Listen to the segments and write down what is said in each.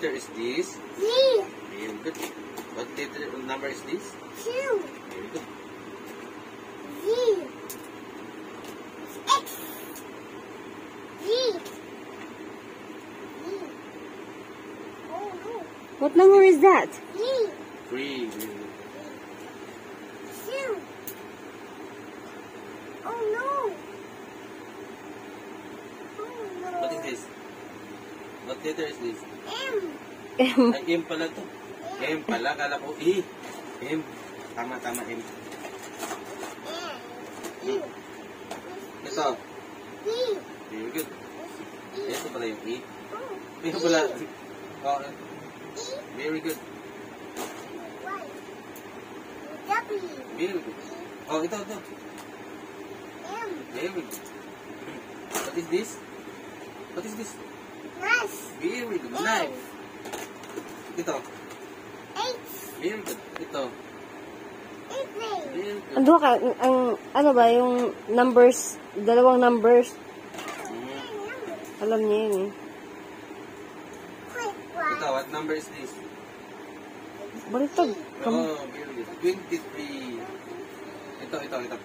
letter is this? Z. Very good. What letter number is this? 2. Very good. Z. X. Z. Z. Oh no. What number is that? Z. 3. Very good. 2. Oh no. Oh no. What is this? What letter is this? M. Ay, M pala to. M pala. Kala ko E. M. Tama, M. E. Ito. D. Very good. Ito pala yung E. Oh. Ito pala. Oh, E. very good. Y. W. Very good. Oh, ito. M. Very good. What is this? What is this? Nice. Very good. Knife. Ito. H. Very good. Ito. Evening. Very good. Ano ka, ano ba, yung numbers, dalawang numbers, alam niya yun eh. Quick Ito, one. what number is this? Baliktad. Oh, very good. 23. Ito. 23.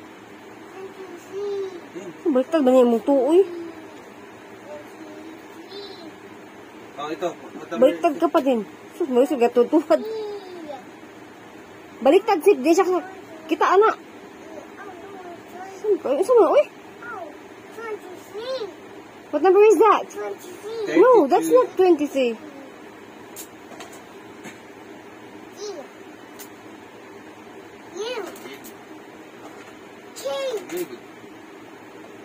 Yan. Baliktad ba niya mong tuoy? Oh, ito. What number Baliktad is ka pa din. Sus, mo yung gatutuwad. Baliktad, Sip. Di siya kita, anak. Isa mo, uy. What number is that? 23. No, that's not 23. U. K. Very good.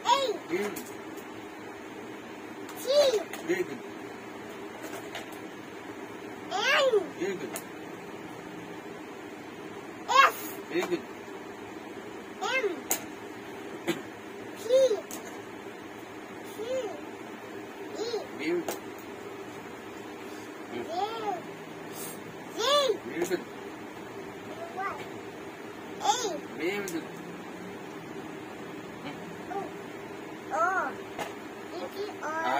A. Very good. T. Very good. N. Very good. F. Very good. M. P. Q. E. Very good. Z. Z. Very good. What? A. Very good. O. E. O.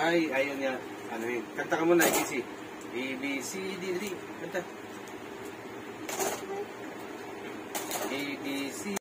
Ay, ayun nga. Ano yun? Kanta ka muna, ABC. A, B, C, D, D. Kanta.